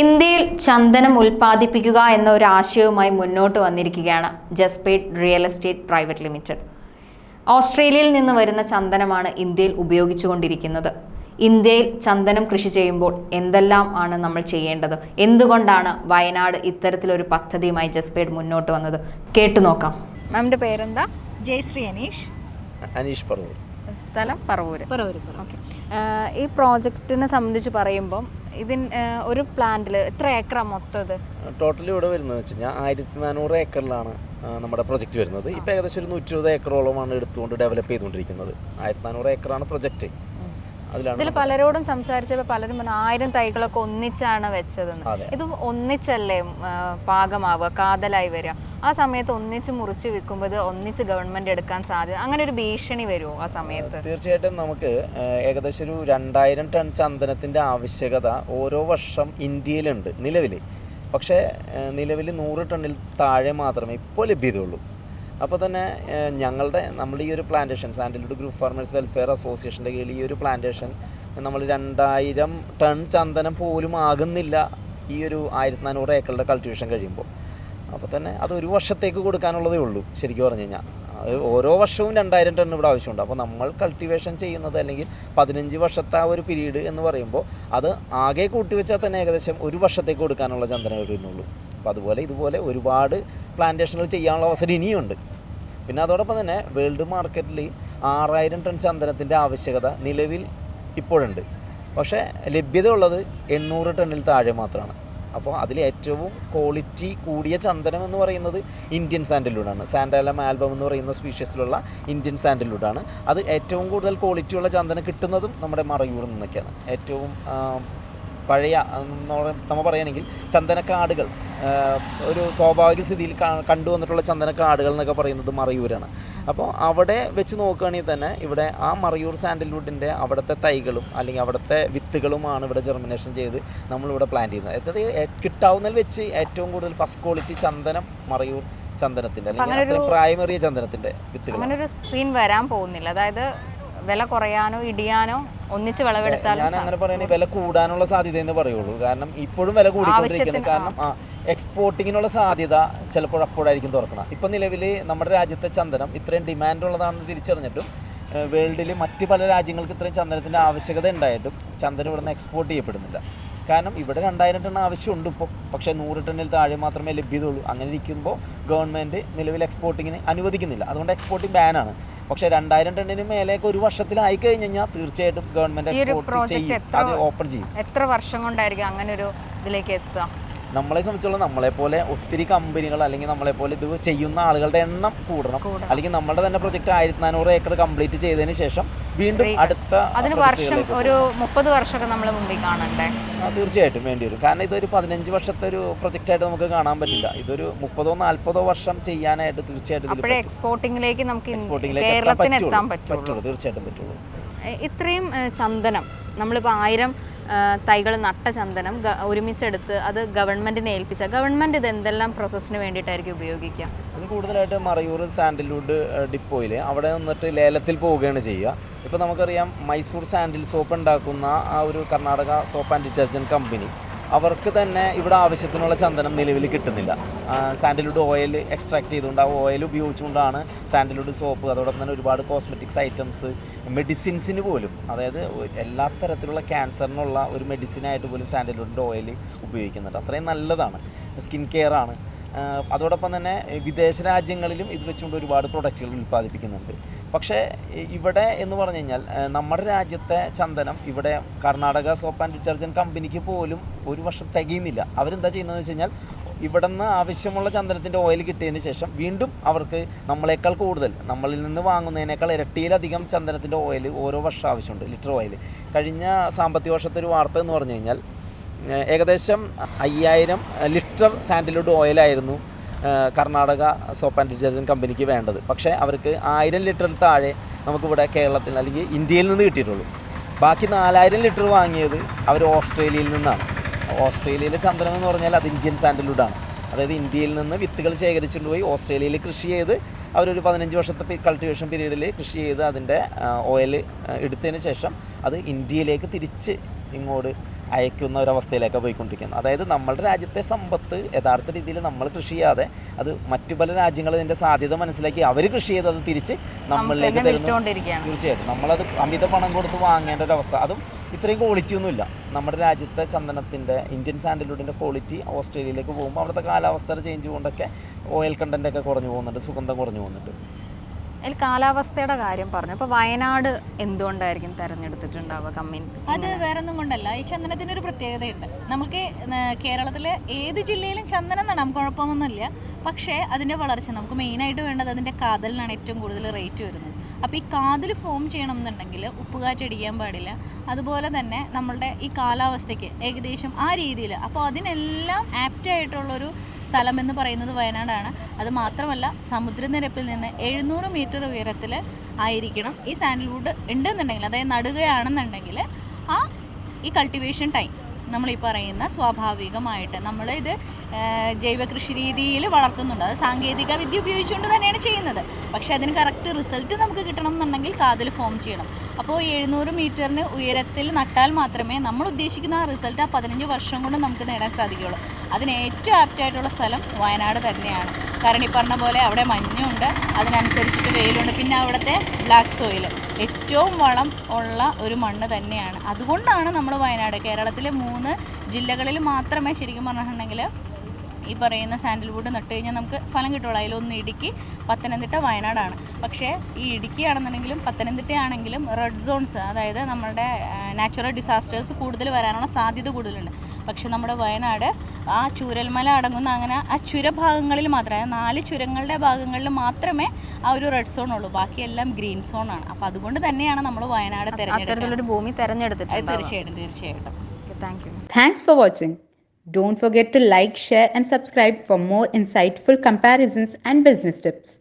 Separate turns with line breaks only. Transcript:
ഇന്ത്യയിൽ ചന്ദനം ഉൽപ്പാദിപ്പിക്കുക എന്ന ഒരു ആശയവുമായി മുന്നോട്ട് വന്നിരിക്കുകയാണ് ജസ്പേറ്റ് റിയൽ എസ്റ്റേറ്റ് പ്രൈവറ്റ് ലിമിറ്റഡ്. ഓസ്ട്രേലിയയിൽ നിന്ന് വരുന്ന ചന്ദനമാണ് ഇന്ത്യയിൽ ഉപയോഗിച്ചുകൊണ്ടിരിക്കുന്നത്. ഇന്ത്യയിൽ ചന്ദനം കൃഷി ചെയ്യുമ്പോൾ എന്തെല്ലാം ആണ് നമ്മൾ ചെയ്യേണ്ടത്? എന്തുകൊണ്ടാണ് വയനാട് ഇത്തരത്തിലൊരു പദ്ധതിയുമായി ജസ്പേറ്റ് മുന്നോട്ട് വന്നത്? കേട്ടു നോക്കാം. മാമിൻ്റെ പേരെന്താ?
ജയശ്രീ
അനീഷ് പറവൂർ.
സ്ഥലം പറവൂർ.
ഓക്കെ.
ഈ പ്രോജക്റ്റിനെ സംബന്ധിച്ച് പറയുമ്പം ഒരു പ്ലാന്റിൽ എത്ര ഏക്കറാണ് മൊത്തം? ഇത്
ടോട്ടലി ഇവിടെ വരുന്നത് വെച്ച് കഴിഞ്ഞാൽ 1400 ഏക്കറിലാണ് നമ്മുടെ പ്രൊജക്റ്റ് വരുന്നത്. ഇപ്പോൾ ഏകദേശം ഒരു 120 ഏക്കറോളമാണ് എടുത്തുകൊണ്ട് ഡെവലപ്പ് ചെയ്തുകൊണ്ടിരിക്കുന്നത്. 1400 ഏക്കറാണ് പ്രൊജക്റ്റ്.
ഇതിൽ പലരോടും സംസാരിച്ചപ്പോൾ പലരും 1000 തൈകളൊക്കെ ഒന്നിച്ചാണ് വെച്ചതെന്ന്. ഇത് ഒന്നിച്ചല്ലേ പാകമാവുക, കാതലായി വരിക? ആ സമയത്ത് ഒന്നിച്ച് മുറിച്ച് വിൽക്കുമ്പോൾ ഇത് ഒന്നിച്ച് ഗവൺമെന്റ് എടുക്കാൻ സാധ്യത, അങ്ങനെ ഒരു ഭീഷണി വരുമോ ആ സമയത്ത്?
തീർച്ചയായിട്ടും നമുക്ക് ഏകദേശം ഒരു 2000 ടൺ ചന്ദനത്തിൻ്റെ ആവശ്യകത ഓരോ വർഷം ഇന്ത്യയിലുണ്ട് നിലവിൽ. പക്ഷേ നിലവിൽ 100 ടണ്ണിൽ താഴെ മാത്രമേ ഇപ്പോൾ ലഭ്യതയുള്ളൂ. അപ്പോൾ തന്നെ നമ്മൾ ഈ ഒരു plantation sandalwood group farmers welfare അസോസിയേഷൻ്റെ കീഴിൽ ഈ ഒരു പ്ലാന്റേഷൻ നമ്മൾ 2000 ടൺ ചന്ദനം പോലും ആകുന്നില്ല ഈ ഒരു 1400 ഏക്കറുടെ കൾട്ടിവേഷൻ കഴിയുമ്പോൾ. അപ്പോൾ തന്നെ അത് ഒരു വർഷത്തേക്ക് കൊടുക്കാനുള്ളതേ ഉള്ളൂ. ശരിക്കും പറഞ്ഞു കഴിഞ്ഞാൽ ഓരോ വർഷവും 2000 ടൺ ഇവിടെ ആവശ്യമുണ്ട്. അപ്പോൾ നമ്മൾ കൾട്ടിവേഷൻ ചെയ്യുന്നത് അല്ലെങ്കിൽ 15 വർഷത്തെ ആ ഒരു പീരീഡ് എന്ന് പറയുമ്പോൾ അത് ആകെ കൂട്ടിവെച്ചാൽ തന്നെ ഏകദേശം ഒരു വർഷത്തേക്ക് കൊടുക്കാനുള്ള ചന്ദനം വരുന്നുള്ളൂ. അപ്പോൾ ഇതുപോലെ ഒരുപാട് പ്ലാന്റേഷനുകൾ ചെയ്യാനുള്ള അവസരം ഇനിയുണ്ട്. പിന്നെ അതോടൊപ്പം തന്നെ വേൾഡ് മാർക്കറ്റിൽ 6000 ടൺ ചന്ദനത്തിൻ്റെ ആവശ്യകത നിലവിൽ ഇപ്പോഴുണ്ട്. പക്ഷേ ലഭ്യത ഉള്ളത് 800 ടണ്ണിൽ താഴെ മാത്രമാണ്. അപ്പോൾ അതിൽ ഏറ്റവും ക്വാളിറ്റി കൂടിയ ചന്ദനം എന്ന് പറയുന്നത് ഇന്ത്യൻ സാൻഡൽവുഡാണ്. സാൻഡാലം ആൽബം എന്ന് പറയുന്ന സ്പീഷ്യസിലുള്ള ഇന്ത്യൻ സാൻഡൽവുഡാണ്. അത് ഏറ്റവും കൂടുതൽ ക്വാളിറ്റിയുള്ള ചന്ദനം കിട്ടുന്നതും നമ്മുടെ മറയൂരിൽ നിന്നൊക്കെയാണ്. ഏറ്റവും പഴയ നമ്മൾ പറയുകയാണെങ്കിൽ ചന്ദനക്കാടുകൾ ഒരു സ്വാഭാവിക സ്ഥിതിയിൽ കണ്ടുവന്നിട്ടുള്ള ചന്ദനക്കാടുകൾ എന്നൊക്കെ പറയുന്നത് മറയൂരാണ്. അപ്പോൾ അവിടെ വെച്ച് നോക്കുകയാണെങ്കിൽ തന്നെ ഇവിടെ ആ മറയൂർ സാൻഡൽവുഡിൻ്റെ അവിടുത്തെ തൈകളും അല്ലെങ്കിൽ അവിടുത്തെ വിത്തുകളുമാണ് ഇവിടെ ജെർമിനേഷൻ ചെയ്ത് നമ്മളിവിടെ പ്ലാന്റ് ചെയ്യുന്നത്. അതായത് കിട്ടാവുന്നതിൽ വെച്ച് ഏറ്റവും കൂടുതൽ ഫസ്റ്റ് ക്വാളിറ്റി ചന്ദനം മറയൂർ ചന്ദനത്തിൻ്റെ അല്ലെങ്കിൽ പ്രായമേറിയ ചന്ദനത്തിൻ്റെ വിത്തുകൾ.
അങ്ങനെ ഒരു സീൻ വരാൻ പോകുന്നില്ല. അതായത് വില കുറയാനോ ഇടിയാനോ ഒന്നിച്ച് വിളവെടുത്താൽ
ഞാൻ അങ്ങനെ പറയുകയാണെങ്കിൽ വില കൂടാനുള്ള സാധ്യത എന്ന് പറയുള്ളൂ. കാരണം ഇപ്പോഴും വില കൂടിക്കൊണ്ടിരിക്കുന്നത്. കാരണം എക്സ്പോർട്ടിങ്ങിനുള്ള സാധ്യത ചിലപ്പോൾ അപ്പോഴായിരിക്കും തുറക്കണം. ഇപ്പം നിലവിൽ നമ്മുടെ രാജ്യത്തെ ചന്ദനം ഇത്രയും ഡിമാൻഡുള്ളതാണെന്ന് തിരിച്ചറിഞ്ഞിട്ടും വേൾഡിൽ മറ്റ് പല രാജ്യങ്ങൾക്ക് ഇത്രയും ചന്ദനത്തിൻ്റെ ആവശ്യകത ഉണ്ടായിട്ടും ചന്ദനം ഇവിടെ നിന്ന് എക്സ്പോർട്ട് ചെയ്യപ്പെടുന്നില്ല. കാരണം ഇവിടെ 2000 ടൺ ആവശ്യമുണ്ട് ഇപ്പോൾ. പക്ഷേ 100 ടണ്ണിൽ താഴെ മാത്രമേ ലഭ്യതയുള്ളൂ. അങ്ങനെ ഇരിക്കുമ്പോൾ ഗവൺമെൻറ് നിലവിൽ എക്സ്പോർട്ടിങ്ങിന് അനുവദിക്കുന്നില്ല. അതുകൊണ്ട് എക്സ്പോർട്ടിങ് ബാനാണ്. പക്ഷേ 2000 ടണ്ണിന് മേലേക്ക് ഒരു വർഷത്തിലായി കഴിഞ്ഞ് കഴിഞ്ഞാൽ തീർച്ചയായിട്ടും ഗവൺമെൻറ് എക്സ്പോർട്ട് ചെയ്യും, അത് ഓപ്പൺ ചെയ്യും.
എത്ര വർഷം കൊണ്ടായിരിക്കും അങ്ങനെ ഒരു ഇതിലേക്ക് എത്തുക?
നമ്മളെ സംബന്ധിച്ചുള്ള നമ്മളെപ്പോലെ ഒത്തിരി കമ്പനികൾ അല്ലെങ്കിൽ നമ്മളെപ്പോലെ ഇത് ചെയ്യുന്ന ആളുകളുടെ എണ്ണം കൂടണം. അല്ലെങ്കിൽ നമ്മുടെ തന്നെ പ്രൊജക്റ്റ് 1400 ഏക്കർ കംപ്ലീറ്റ് ചെയ്തതിന് ശേഷം വീണ്ടും അടുത്ത
ഒരു 30 വർഷമൊക്കെ നമ്മൾ മുമ്പിൽ കാണണ്ടേ?
തീർച്ചയായിട്ടും വേണ്ടി വരും. കാരണം ഇതൊരു 15 വർഷത്തെ ഒരു പ്രൊജക്റ്റായിട്ട് നമുക്ക് കാണാൻ പറ്റില്ല. ഇതൊരു 30-40 വർഷം ചെയ്യാനായിട്ട് തീർച്ചയായിട്ടും
എക്സ്പോർട്ടിങ്ങിലേക്ക് നമുക്ക്
പറ്റുള്ളൂ. തീർച്ചയായിട്ടും പറ്റുള്ളൂ.
ഇത്രയും ചന്ദനം നമ്മളിപ്പോൾ 1000 തൈകൾ നട്ട ചന്ദനം ഒരുമിച്ചെടുത്ത് അത് ഗവൺമെൻറ്റിനെ ഏൽപ്പിച്ച ഗവൺമെൻറ് ഇത് എന്തെല്ലാം പ്രോസസ്സിന് വേണ്ടിയിട്ടായിരിക്കും ഉപയോഗിക്കുക?
അത് കൂടുതലായിട്ട് മറയൂർ സാൻഡൽവുഡ് ഡിപ്പോയിൽ അവിടെ നിന്നിട്ട് ലേലത്തിൽ പോവുകയാണ് ചെയ്യുക. ഇപ്പോൾ നമുക്കറിയാം മൈസൂർ സാൻഡിൽ സോപ്പ് ഉണ്ടാക്കുന്ന ആ ഒരു Karnataka soap and detergent company, അവർക്ക് തന്നെ ഇവിടെ ആവശ്യത്തിനുള്ള ചന്ദനം നിലവിൽ കിട്ടുന്നില്ല. സാൻഡൽവുഡ് ഓയിൽ എക്സ്ട്രാക്ട് ചെയ്തുകൊണ്ട് ആ ഓയിൽ ഉപയോഗിച്ചുകൊണ്ടാണ് സാൻഡൽവുഡ് സോപ്പ്, അതോടൊപ്പം തന്നെ ഒരുപാട് കോസ്മെറ്റിക്സ് ഐറ്റംസ്, മെഡിസിൻസിന് പോലും, അതായത് എല്ലാ തരത്തിലുള്ള ക്യാൻസറിനുള്ള ഒരു മെഡിസിനായിട്ട് പോലും സാൻഡൽവുഡിൻ്റെ ഓയിൽ ഉപയോഗിക്കുന്നുണ്ട്. അത്രയും നല്ലതാണ്, സ്കിൻ കെയർ ആണ്. അതോടൊപ്പം തന്നെ വിദേശ രാജ്യങ്ങളിലും ഇത് വെച്ചുകൊണ്ട് ഒരുപാട് പ്രൊഡക്റ്റുകൾ ഉൽപ്പാദിപ്പിക്കുന്നുണ്ട്. പക്ഷേ ഇവിടെ എന്ന് പറഞ്ഞു കഴിഞ്ഞാൽ നമ്മുടെ രാജ്യത്തെ ചന്ദനം ഇവിടെ കർണാടക സോപ്പ് ആൻഡ് ഡിറ്റർജൻറ്റ് കമ്പനിക്ക് പോലും ഒരു വർഷം തികയുന്നില്ല. അവരെന്താ ചെയ്യുന്നതെന്ന് വെച്ച് കഴിഞ്ഞാൽ ഇവിടെ നിന്ന് ആവശ്യമുള്ള ചന്ദനത്തിൻ്റെ ഓയിൽ കിട്ടിയതിന് ശേഷം വീണ്ടും അവർക്ക് നമ്മളെക്കാൾ കൂടുതൽ, നമ്മളിൽ നിന്ന് വാങ്ങുന്നതിനേക്കാൾ ഇരട്ടിയിലധികം ചന്ദനത്തിൻ്റെ ഓയിൽ ഓരോ വർഷം ആവശ്യമുണ്ട്, ലിറ്റർ ഓയിൽ. കഴിഞ്ഞ സാമ്പത്തിക വർഷത്തെ ഒരു വാർത്ത എന്ന് പറഞ്ഞു കഴിഞ്ഞാൽ ഏകദേശം 5000 ലിറ്റർ സാൻഡൽവുഡ് ഓയിലായിരുന്നു കർണാടക സോപ്പ് ആൻഡ് ഡിറ്റർജൻറ്റ് കമ്പനിക്ക് വേണ്ടത്. പക്ഷേ അവർക്ക് 1000 ലിറ്ററിൽ താഴെ നമുക്കിവിടെ കേരളത്തിൽ അല്ലെങ്കിൽ ഇന്ത്യയിൽ നിന്ന് കിട്ടിയിട്ടുള്ളൂ. ബാക്കി 4000 ലിറ്റർ വാങ്ങിയത് അവർ ഓസ്ട്രേലിയയിൽ നിന്നാണ്. ഓസ്ട്രേലിയയിലെ ചന്ദനം എന്ന് പറഞ്ഞാൽ അത് ഇന്ത്യൻ സാൻഡൽവുഡാണ്. അതായത് ഇന്ത്യയിൽ നിന്ന് വിത്തുകൾ ശേഖരിച്ചുകൊണ്ട് പോയി ഓസ്ട്രേലിയയിൽ കൃഷി ചെയ്ത് അവരൊരു 15 വർഷത്തെ കൾട്ടിവേഷൻ പീരീഡിൽ കൃഷി ചെയ്ത് അതിൻ്റെ ഓയിൽ എടുത്തതിന് ശേഷം അത് ഇന്ത്യയിലേക്ക് തിരിച്ച് ഇങ്ങോട്ട് അയക്കുന്ന ഒരവസ്ഥയിലേക്കാണ് പോയിക്കൊണ്ടിരിക്കുന്നത്. അതായത് നമ്മളുടെ രാജ്യത്തെ സമ്പത്ത് യഥാർത്ഥ രീതിയിൽ നമ്മൾ കൃഷി ചെയ്യാതെ അത് മറ്റു പല രാജ്യങ്ങൾ ഇതിൻ്റെ സാധ്യത മനസ്സിലാക്കി അവർ കൃഷി ചെയ്ത് അത് തിരിച്ച് നമ്മളിലേക്ക് തരുന്നു. തീർച്ചയായിട്ടും നമ്മളത് അമിത പണം കൊടുത്ത് വാങ്ങേണ്ട ഒരു അവസ്ഥ. അതും ഇത്രയും ക്വാളിറ്റി ഒന്നുമില്ല. നമ്മുടെ രാജ്യത്തെ ചന്ദനത്തിൻ്റെ ഇന്ത്യൻ സാൻഡൽവുഡിൻ്റെ ക്വാളിറ്റി ഓസ്ട്രേലിയയിലേക്ക് പോകുമ്പോൾ അവിടുത്തെ കാലാവസ്ഥയുടെ ചേഞ്ച് കൊണ്ടൊക്കെ ഓയിൽ കണ്ടൻ്റൊക്കെ കുറഞ്ഞു പോകുന്നുണ്ട്, സുഗന്ധം കുറഞ്ഞു പോകുന്നുണ്ട്.
അതിൽ കാലാവസ്ഥയുടെ കാര്യം പറഞ്ഞു. അപ്പോൾ വയനാട് എന്തുകൊണ്ടായിരിക്കും തിരഞ്ഞെടുത്തിട്ടുണ്ടാവുക കമ്മിൻ?
അത് വേറൊന്നും കൊണ്ടല്ല, ഈ ചന്ദനത്തിൻ്റെ ഒരു പ്രത്യേകതയുണ്ട്. നമുക്ക് കേരളത്തിലെ ഏത് ജില്ലയിലും ചന്ദനം നടാം, കുഴപ്പമൊന്നുമില്ല. പക്ഷേ അതിൻ്റെ വളർച്ച നമുക്ക് മെയിനായിട്ട് വേണ്ടത് അതിൻ്റെ കാതലിനാണ് ഏറ്റവും കൂടുതൽ റേറ്റ് വരുന്നത്. അപ്പോൾ ഈ കാതൽ ഫോം ചെയ്യണം എന്നുണ്ടെങ്കിൽ ഉപ്പുകാറ്റടിക്കാൻ പാടില്ല. അതുപോലെ തന്നെ നമ്മളുടെ ഈ കാലാവസ്ഥയ്ക്ക് ഏകദേശം ആ രീതിയിൽ, അപ്പോൾ അതിനെല്ലാം ആപ്റ്റായിട്ടുള്ളൊരു സ്ഥലം എന്ന് പറയുന്നത് വയനാടാണ്. അത് മാത്രമല്ല സമുദ്രനിരപ്പിൽ നിന്ന് 700 മീറ്റർ ഉയരത്തിൽ ആയിരിക്കണം ഈ സാൻഡൽവുഡ് ഉണ്ടെന്നുണ്ടെങ്കിൽ, അതായത് നടുകയാണെന്നുണ്ടെങ്കിൽ ഈ കൾട്ടിവേഷൻ ടൈം നമ്മൾ ഈ പറയുന്ന സ്വാഭാവികമായിട്ട് നമ്മൾ ഇത് ജൈവ കൃഷി രീതിയിൽ വളർത്തുന്നുണ്ട്. അത് സാങ്കേതിക വിദ്യ ഉപയോഗിച്ചുകൊണ്ട് തന്നെയാണ് ചെയ്യുന്നത്. പക്ഷേ അതിന് കറക്റ്റ് റിസൾട്ട് നമുക്ക് കിട്ടണം എന്നുണ്ടെങ്കിൽ കാതിൽ ഫോം ചെയ്യണം. അപ്പോൾ 700 മീറ്ററിന് ഉയരത്തിൽ നട്ടാൽ മാത്രമേ നമ്മൾ ഉദ്ദേശിക്കുന്ന ആ റിസൾട്ട് ആ 15 വർഷം കൊണ്ട് നമുക്ക് നേടാൻ സാധിക്കുകയുള്ളൂ. അതിന് ഏറ്റവും ആപ്റ്റായിട്ടുള്ള സ്ഥലം വയനാട് തന്നെയാണ്. കാരണം ഈ പറഞ്ഞ പോലെ അവിടെ മഞ്ഞുണ്ട്, അതിനനുസരിച്ചിട്ട് വെയിലുണ്ട്, പിന്നെ അവിടുത്തെ ബ്ലാക്ക് സോയിൽ ഏറ്റവും വളം ഉള്ള ഒരു മണ്ണ് തന്നെയാണ്. അതുകൊണ്ടാണ് നമ്മൾ വയനാട് കേരളത്തിലെ 3 ജില്ലകളിൽ മാത്രമേ ശരിക്കും പറഞ്ഞിട്ടുണ്ടെങ്കിൽ ഈ പറയുന്ന സാൻഡൽവുഡ് നട്ട് കഴിഞ്ഞാൽ നമുക്ക് ഫലം കിട്ടുള്ളൂ. അതിലൊന്ന് ഇടുക്കി, പത്തനംതിട്ട, വയനാടാണ്. പക്ഷേ ഈ ഇടുക്കി ആണെന്നുണ്ടെങ്കിലും പത്തനംതിട്ട ആണെങ്കിലും റെഡ് സോൺസ്, അതായത് നമ്മളുടെ നാച്ചുറൽ ഡിസാസ്റ്റേഴ്സ് കൂടുതൽ വരാനുള്ള സാധ്യത കൂടുതലുണ്ട്. പക്ഷെ നമ്മുടെ വയനാട് ആ ചൂരൽമല അടങ്ങുന്ന അങ്ങനെ ആ ചുരഭാഗങ്ങളിൽ മാത്രമേ, 4 ചുരങ്ങളുടെ ഭാഗങ്ങളിൽ മാത്രമേ ആ ഒരു റെഡ് സോൺ ഉള്ളൂ. ബാക്കിയെല്ലാം ഗ്രീൻ സോൺ ആണ്. അപ്പോൾ അതുകൊണ്ട് തന്നെയാണ് നമ്മൾ വയനാട് തിരഞ്ഞെടുത്തത്. തീർച്ചയായിട്ടും.
Thanks for watching. Don't forget to like, share and subscribe for more insightful comparisons and business tips.